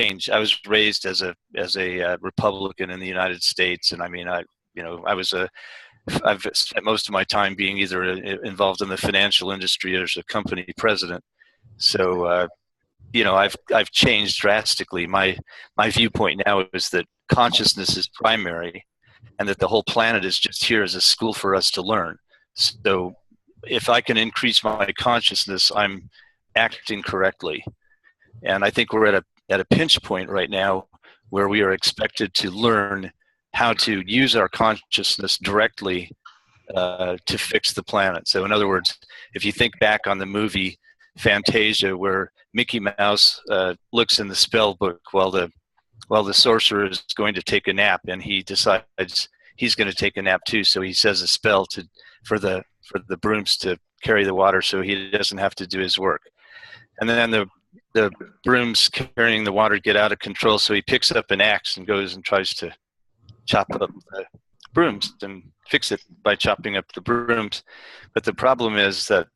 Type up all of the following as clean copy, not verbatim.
change. I was raised as a Republican in the United States, and I mean, I've spent most of my time being either involved in the financial industry or as a company president. So I've changed drastically. My viewpoint now is that consciousness is primary, and that the whole planet is just here as a school for us to learn. So if I can increase my consciousness, I'm acting correctly. And I think we're at a pinch point right now where we are expected to learn how to use our consciousness directly to fix the planet. So in other words, if you think back on the movie Fantasia, where Mickey Mouse looks in the spell book while the sorcerer is going to take a nap, and he decides he's going to take a nap too, so he says a spell for the brooms to carry the water so he doesn't have to do his work. And then the brooms carrying the water get out of control, so he picks up an axe and goes and tries to chop up the brooms and fix it by chopping up the brooms. But the problem is that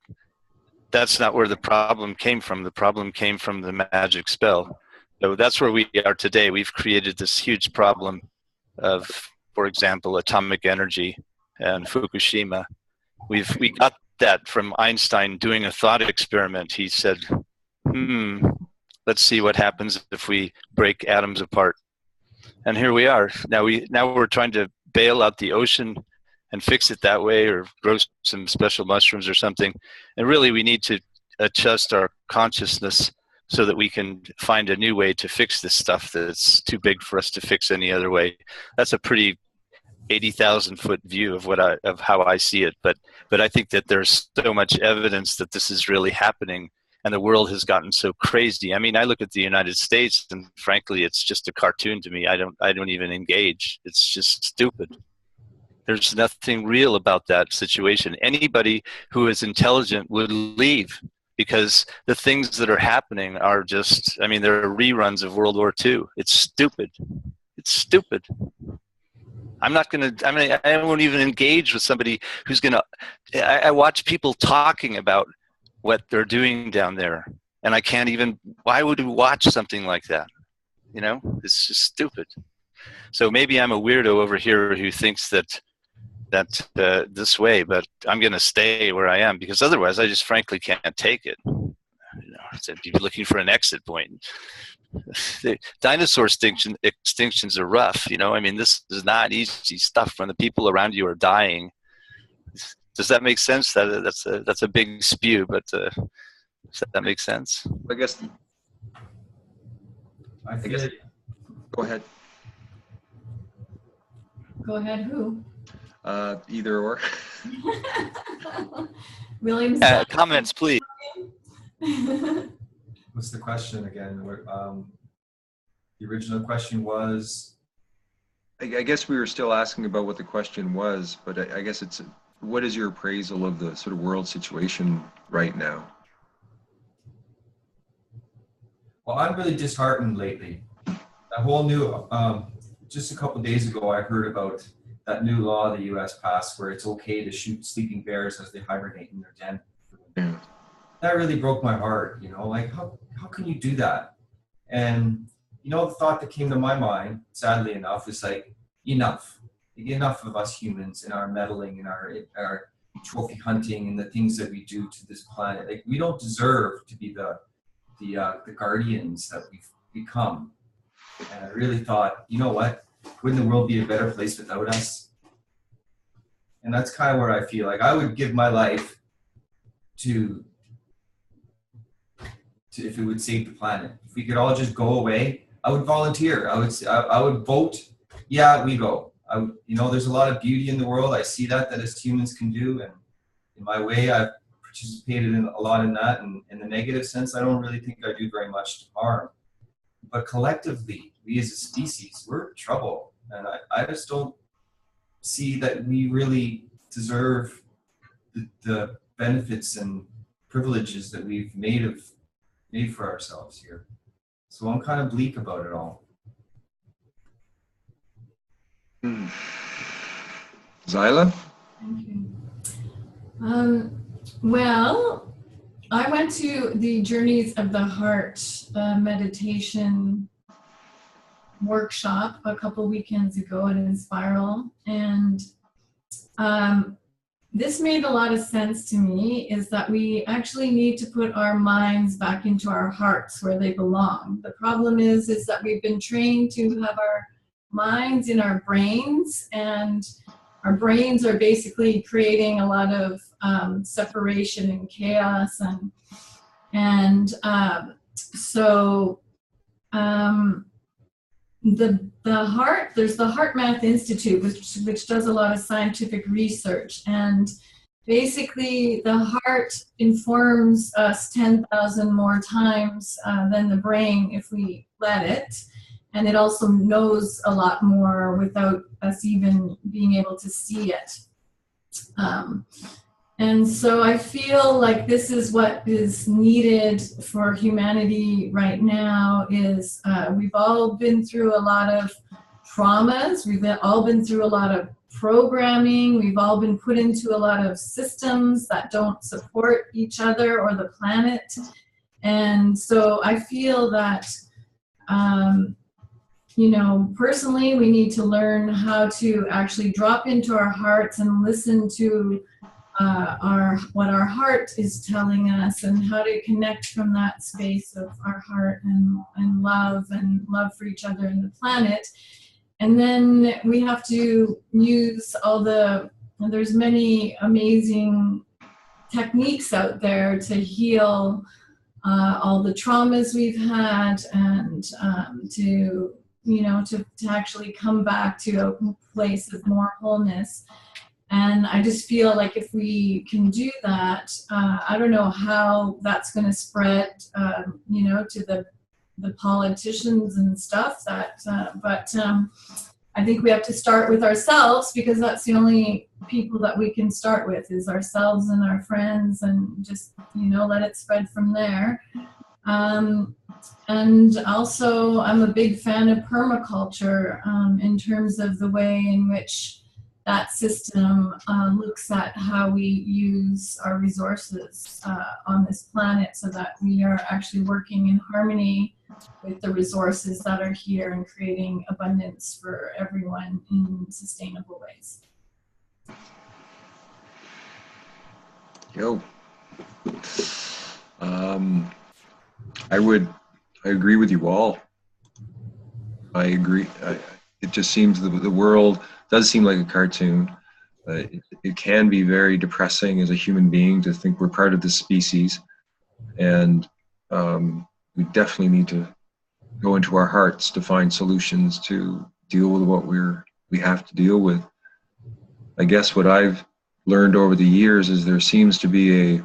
that's not where the problem came from. The problem came from the magic spell. So that's where we are today. We've created this huge problem of, for example, atomic energy and Fukushima. We got that from Einstein doing a thought experiment. He said, let's see what happens if we break atoms apart. And here we are. Now we're trying to bail out the ocean and fix it that way, or grow some special mushrooms or something. And really, we need to adjust our consciousness so that we can find a new way to fix this stuff that's too big for us to fix any other way. That's a pretty 80,000-foot view of how I see it. But I think that there's so much evidence that this is really happening, and the world has gotten so crazy. I mean, I look at the United States, and frankly, it's just a cartoon to me. I don't even engage. It's just stupid. There's nothing real about that situation. Anybody who is intelligent would leave, because the things that are happening are just, I mean, they're reruns of World War II. It's stupid. It's stupid. I won't even engage with somebody who's going to, I watch people talking about what they're doing down there, and I can't even, why would we watch something like that? You know, it's just stupid. So maybe I'm a weirdo over here who thinks that this way, but I'm going to stay where I am, because otherwise I just frankly can't take it. You know, I'd be looking for an exit point. The dinosaur extinctions are rough, you know. I mean, this is not easy stuff when the people around you are dying. Does that make sense? That's a big spew, but does that make sense? I guess. Go ahead. Go ahead. Who? Either or. Williams. Comments, please. What's the question again? The original question was? I guess we were still asking about what the question was, but I guess it's, what is your appraisal of the sort of world situation right now? Well, I'm really disheartened lately. A whole new, just a couple of days ago, I heard about that new law the U.S. passed where it's okay to shoot sleeping bears as they hibernate in their den. Yeah. That really broke my heart, you know, like how can you do that? And, you know, the thought that came to my mind, sadly enough, is like, enough of us humans and our meddling and our trophy hunting and the things that we do to this planet. Like, we don't deserve to be the guardians that we've become. And I really thought, you know what? Wouldn't the world be a better place without us? And that's kind of where I feel like I would give my life to if it would save the planet. If we could all just go away, I would volunteer. I would vote. Yeah, we go. You know, there's a lot of beauty in the world. I see that as humans can do, and in my way, I've participated in a lot in that. And in the negative sense, I don't really think I do very much to harm. But collectively, we as a species, we're in trouble. And I just don't see that we really deserve the benefits and privileges that we've made for ourselves here. So I'm kind of bleak about it all. Zyla? Well, I went to the Journeys of the Heart meditation workshop a couple weekends ago at Inspiral, and this made a lot of sense to me, is that we actually need to put our minds back into our hearts where they belong. The problem is that we've been trained to have our minds in our brains, and our brains are basically creating a lot of separation and chaos, so the heart, there's the HeartMath Institute, which does a lot of scientific research, and basically the heart informs us 10,000 more times than the brain if we let it, and it also knows a lot more without us even being able to see it. And so I feel like this is what is needed for humanity right now. Is we've all been through a lot of traumas. We've all been through a lot of programming. We've all been put into a lot of systems that don't support each other or the planet. And so I feel that, personally, we need to learn how to actually drop into our hearts and listen to what our heart is telling us, and how to connect from that space of our heart and love for each other and the planet. And then we have to use there's many amazing techniques out there to heal all the traumas we've had, and to actually come back to a place of more wholeness. And I just feel like if we can do that, I don't know how that's going to spread, to the politicians and stuff. But I think we have to start with ourselves, because that's the only people that we can start with, is ourselves and our friends, and just let it spread from there. And also, I'm a big fan of permaculture in terms of the way in which that system looks at how we use our resources on this planet, so that we are actually working in harmony with the resources that are here and creating abundance for everyone in sustainable ways. I agree with you all. I agree. It just seems the world does seem like a cartoon. It can be very depressing as a human being to think we're part of this species, and we definitely need to go into our hearts to find solutions to deal with what we have to deal with. I guess what I've learned over the years is there seems to be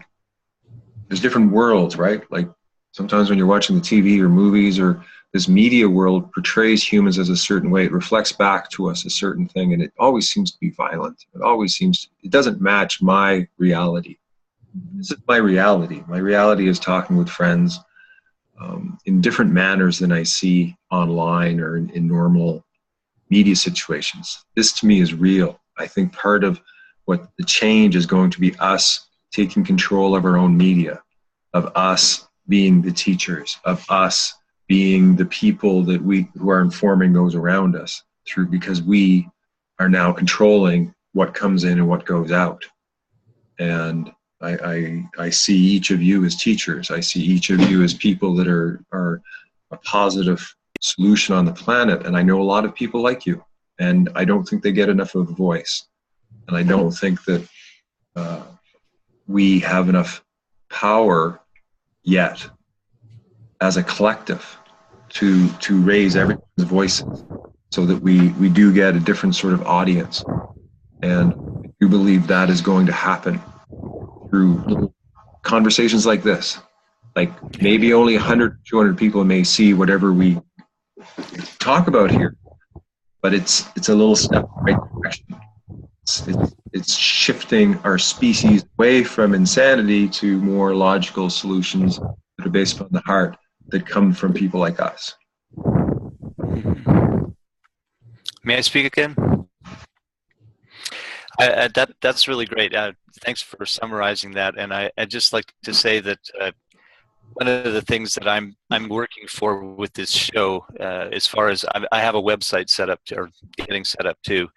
there's different worlds, right? Like sometimes when you're watching the TV or movies, or this media world portrays humans as a certain way, it reflects back to us a certain thing, and it always seems to be violent. It doesn't match my reality. This is my reality. My reality is talking with friends in different manners than I see online or in normal media situations. This to me is real. I think part of what the change is going to be us taking control of our own media, of us being the teachers, of us being the people who are informing those around us because we are now controlling what comes in and what goes out. And I see each of you as teachers. I see each of you as people that are a positive solution on the planet. And I know a lot of people like you, and I don't think they get enough of a voice. And I don't think that we have enough power yet as a collective to raise everyone's voices so that we do get a different sort of audience. And I do believe that is going to happen through little conversations like this. Like maybe only 100, 200 people may see whatever we talk about here, but it's a little step in the right direction. It's shifting our species away from insanity to more logical solutions that are based on the heart, that come from people like us. May I speak again? That's really great. Thanks for summarizing that. And I'd just like to say that one of the things that I'm working for with this show, as far as I have a website set up or getting set up too,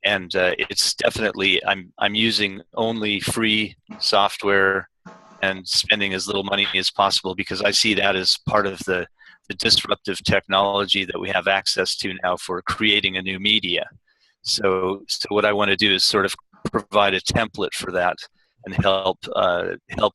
and it's definitely I'm using only free software and spending as little money as possible, because I see that as part of the disruptive technology that we have access to now for creating a new media. So what I want to do is sort of provide a template for that and help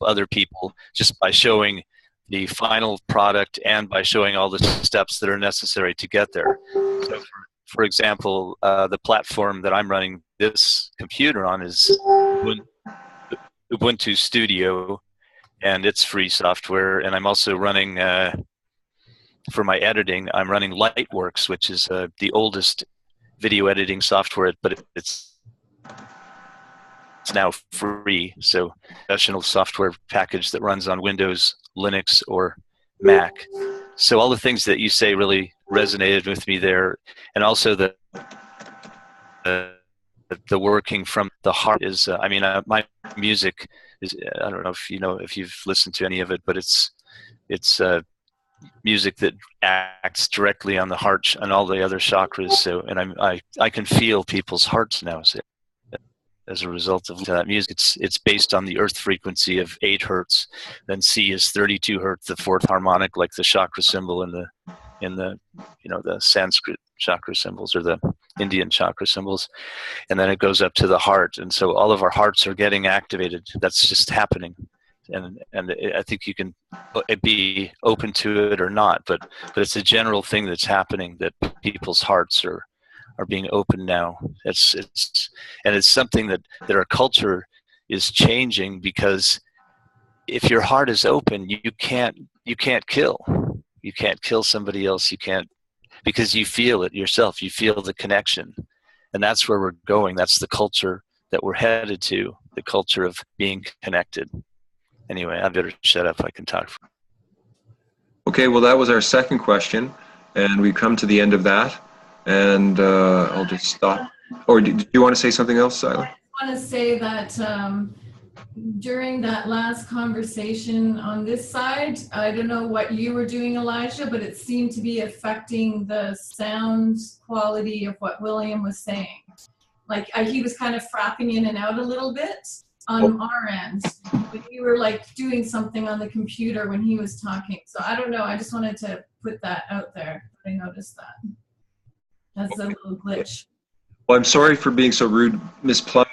other people just by showing the final product and by showing all the steps that are necessary to get there. So for example, the platform that I'm running this computer on is Ubuntu Studio, and it's free software. And I'm also running, for my editing, I'm running Lightworks, which is the oldest video editing software, but it's now free. So professional software package that runs on Windows, Linux, or Mac. So all the things that you say really resonated with me there. And also the working from the heart is, my music is, I don't know if you've listened to any of it, but it's music that acts directly on the heart and all the other chakras. So, and I can feel people's hearts now. So, as a result of that music, it's based on the earth frequency of 8 hertz. Then C is 32 hertz, the fourth harmonic, like the chakra symbol in the the Sanskrit chakra symbols or the Indian chakra symbols. And then it goes up to the heart. And so all of our hearts are getting activated. That's just happening. And I think you can be open to it or not, but it's a general thing that's happening, that people's hearts are being open now. It's something that our culture is changing, because if your heart is open, you can't kill. You can't kill somebody else. You can't, because you feel it yourself. You feel the connection, and that's where we're going. That's the culture that we're headed to. The culture of being connected. Anyway, I better shut up. I can talk. Okay, well, that was our second question, and we've come to the end of that. And I'll just stop. Or do you want to say something else, Sila? I want to say that during that last conversation on this side, I don't know what you were doing, Elijah, but it seemed to be affecting the sound quality of what William was saying. Like he was kind of frapping in and out a little bit on our end, but you were like doing something on the computer when he was talking. So I don't know. I just wanted to put that out there. I noticed that. That's a little glitch. Well, I'm sorry for being so rude. Miss Plum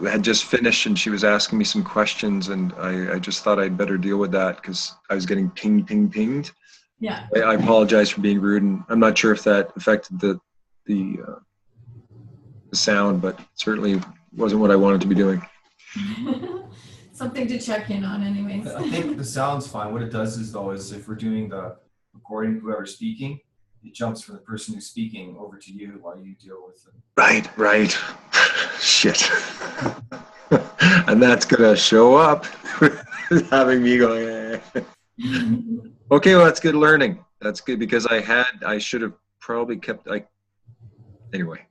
had just finished, and she was asking me some questions, and I just thought I'd better deal with that because I was getting pinged. Yeah. I apologize for being rude, and I'm not sure if that affected the sound, but certainly wasn't what I wanted to be doing. Something to check in on, anyways. I think the sound's fine. What it does is if we're doing the recording, whoever's speaking, it jumps from the person who's speaking over to you while you deal with it. Right. Shit. And that's gonna show up having me going. Okay, well, that's good learning. That's good, because I should have probably kept anyway.